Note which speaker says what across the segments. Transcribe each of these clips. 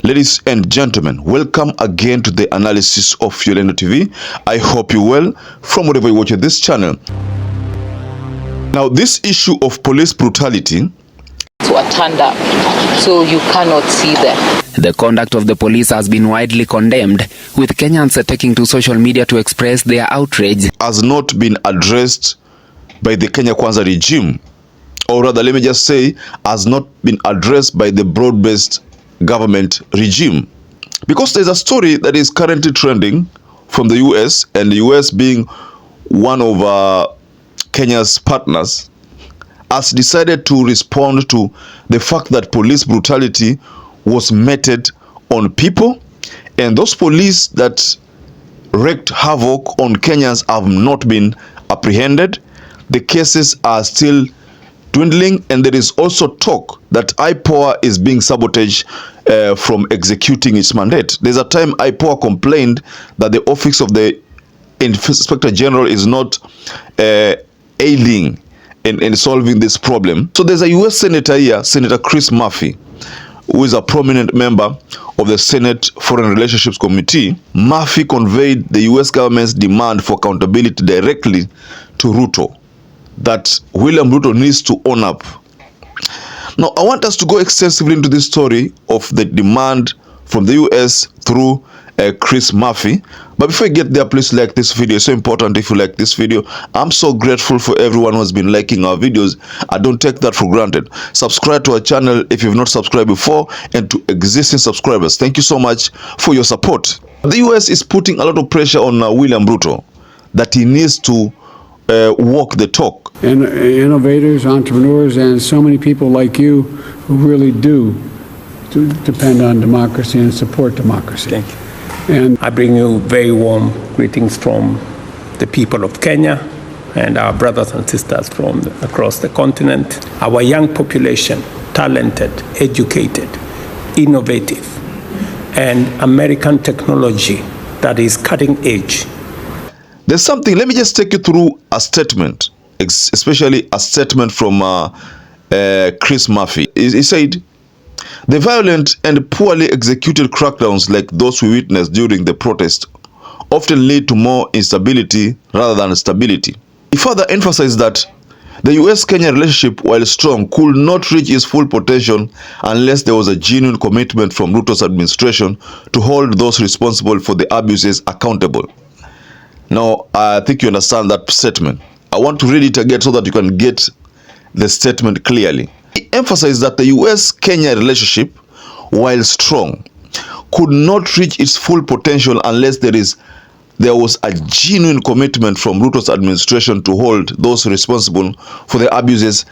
Speaker 1: Ladies and gentlemen, welcome again to the analysis of YOLENO TV. I hope you well from wherever you watch this channel. Now, this issue of police brutality
Speaker 2: are turned up, so you cannot see them.
Speaker 3: The conduct of the police has been widely condemned, with Kenyans taking to social media to express their outrage.
Speaker 1: Has not been addressed by the Kenya Kwanza regime, or rather, let me just say, has not been addressed by the broad-based government regime. Because there's a story that is currently trending from the US, and the US being one of Kenya's partners, has decided to respond to the fact that police brutality was meted on people, and those police that wreaked havoc on Kenyans have not been apprehended. The cases are still dwindling, and there is also talk that IPOA is being sabotaged from executing its mandate. There's a time IPOA complained that the office of the Inspector General is not ailing in solving this problem. So there's a US Senator here, Senator Chris Murphy, who is a prominent member of the Senate Foreign Relationships Committee. Murphy conveyed the US government's demand for accountability directly to RUTO, that William Ruto needs to own up. Now, I want us to go extensively into this story of the demand from the US through Chris Murphy. But before you get there, please like this video. It's so important if you like this video. I'm so grateful for everyone who has been liking our videos. I don't take that for granted. Subscribe to our channel if you've not subscribed before, and to existing subscribers, thank you so much for your support. The US is putting a lot of pressure on William Ruto that he needs to walk the talk.
Speaker 4: And innovators, entrepreneurs, and so many people like you who really do depend on democracy and support democracy.
Speaker 5: Thank you.
Speaker 4: And
Speaker 5: I bring you very warm greetings from the people of Kenya and our brothers and sisters from across the continent. Our young population, talented, educated, innovative, and American technology that is cutting edge.
Speaker 1: There's something, let me just take you through a statement, especially a statement from Chris Murphy. He said, "The violent and poorly executed crackdowns like those we witnessed during the protest often lead to more instability rather than stability." He further emphasized that the US-Kenya relationship, while strong, could not reach its full potential unless there was a genuine commitment from Ruto's administration to hold those responsible for the abuses accountable. Now, I think you understand that statement. I want to read it again so that you can get the statement clearly. He emphasized that the US-Kenya relationship, while strong, could not reach its full potential unless there was a genuine commitment from Ruto's administration to hold those responsible for the abuses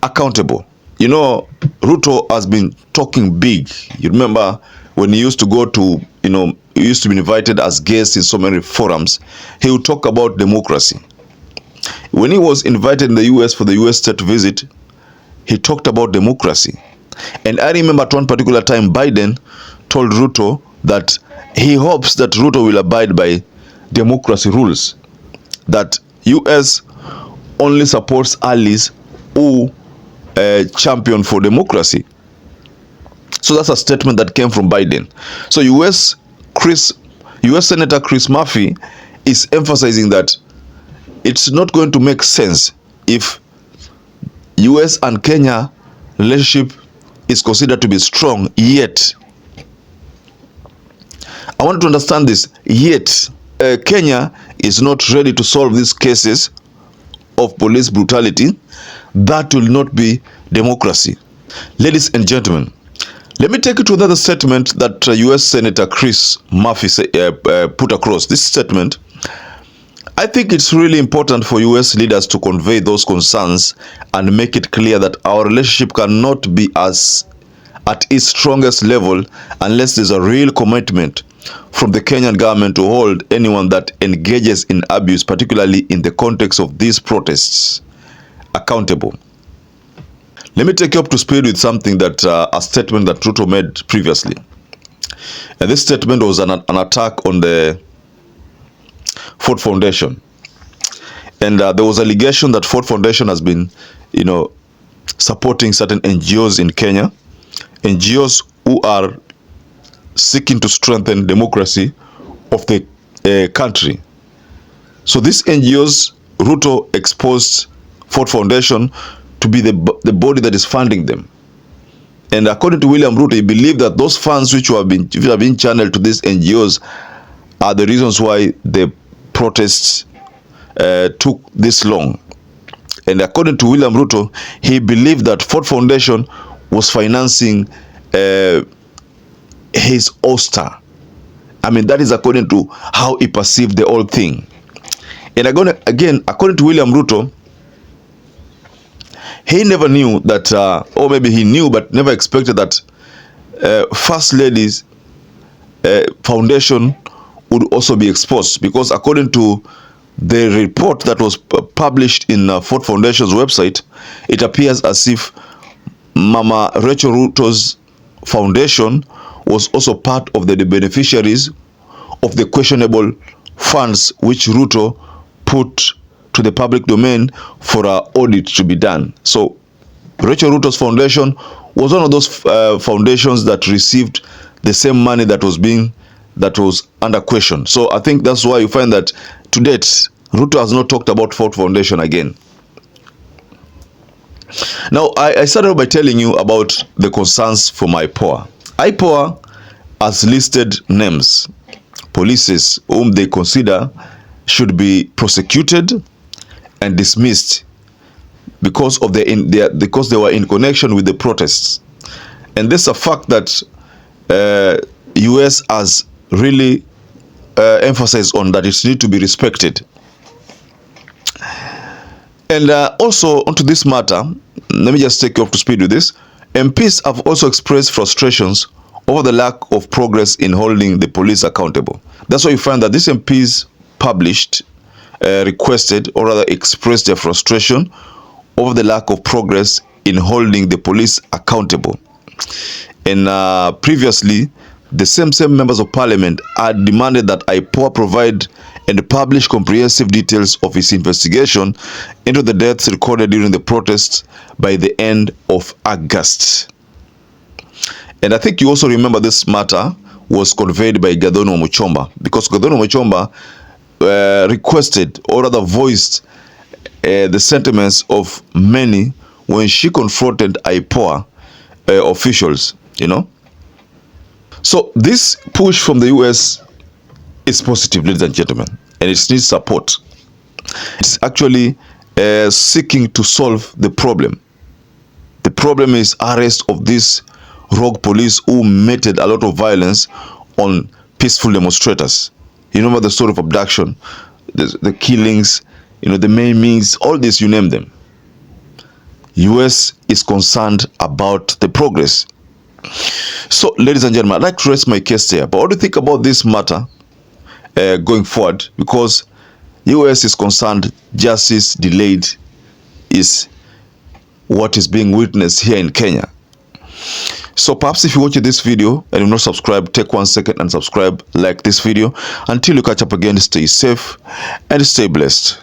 Speaker 1: accountable. You know, Ruto has been talking big. You remember when he used to go to, he used to be invited as guests in so many forums. He would talk about democracy. When he was invited in the US for the US state visit, he talked about democracy. And I remember at one particular time, Biden told Ruto that he hopes that Ruto will abide by democracy rules, that US only supports allies who champion for democracy. So that's a statement that came from Biden. So US Senator Chris Murphy is emphasizing that it's not going to make sense if US and Kenya relationship is considered to be strong, yet I want to understand this, yet Kenya is not ready to solve these cases of police brutality. That will not be democracy. Ladies and gentlemen, let me take you to another statement that US Senator Chris Murphy put across. This statement, I think it's really important for US leaders to convey those concerns and make it clear that our relationship cannot be at its strongest level unless there's a real commitment from the Kenyan government to hold anyone that engages in abuse, particularly in the context of these protests, accountable. Let me take you up to speed with something that a statement that Ruto made previously. And this statement was an attack on the Ford Foundation. And there was allegation that Ford Foundation has been, supporting certain NGOs in Kenya, NGOs who are seeking to strengthen democracy of the country. So these NGOs, RUTO exposed Ford Foundation to be the body that is funding them. And according to William Ruto, he believed that those funds which have been channeled to these NGOs are the reasons why the protests took this long. And according to William Ruto, he believed that Ford Foundation was financing his ouster. I mean, that is according to how he perceived the whole thing. And again, according to William Ruto, he never knew that, or maybe he knew but never expected that First Lady's foundation would also be exposed, because according to the report that was published in Ford Foundation's website, it appears as if Mama Rachel Ruto's foundation was also part of the beneficiaries of the questionable funds which Ruto put to the public domain for an audit to be done. So Rachel Ruto's foundation was one of those foundations that received the same money that was under question. So I think that's why you find that to date Ruto has not talked about Ford Foundation again. Now I started by telling you about the concerns for IPOA. IPOA has listed names, policies whom they consider should be prosecuted and dismissed because of because they were in connection with the protests. And this is a fact that US has really emphasized on, that it needs to be respected. And also onto this matter, let me just take you up to speed with this. MPs have also expressed frustrations over the lack of progress in holding the police accountable. That's why you find that these MPs published, requested, or rather expressed their frustration over the lack of progress in holding the police accountable. And previously, the same members of parliament had demanded that IPOA provide and publish comprehensive details of its investigation into the deaths recorded during the protests by the end of August. And I think you also remember this matter was conveyed by Gathoni Muchomba, because Gathoni Muchomba requested, or rather voiced, the sentiments of many when she confronted IPOA officials, you know. So this push from the US is positive, ladies and gentlemen, and it needs support. It's actually seeking to solve the problem. The problem is arrest of these rogue police who meted a lot of violence on peaceful demonstrators. You remember the story of abduction, the killings, you know, the maimings, all this, you name them. US is concerned about the progress. So, ladies and gentlemen, I'd like to rest my case here. But what do you think about this matter going forward? Because US is concerned justice delayed is what is being witnessed here in Kenya. So perhaps if you watch this video and you're not subscribed, take 1 second and subscribe, like this video. Until you catch up again, stay safe and stay blessed.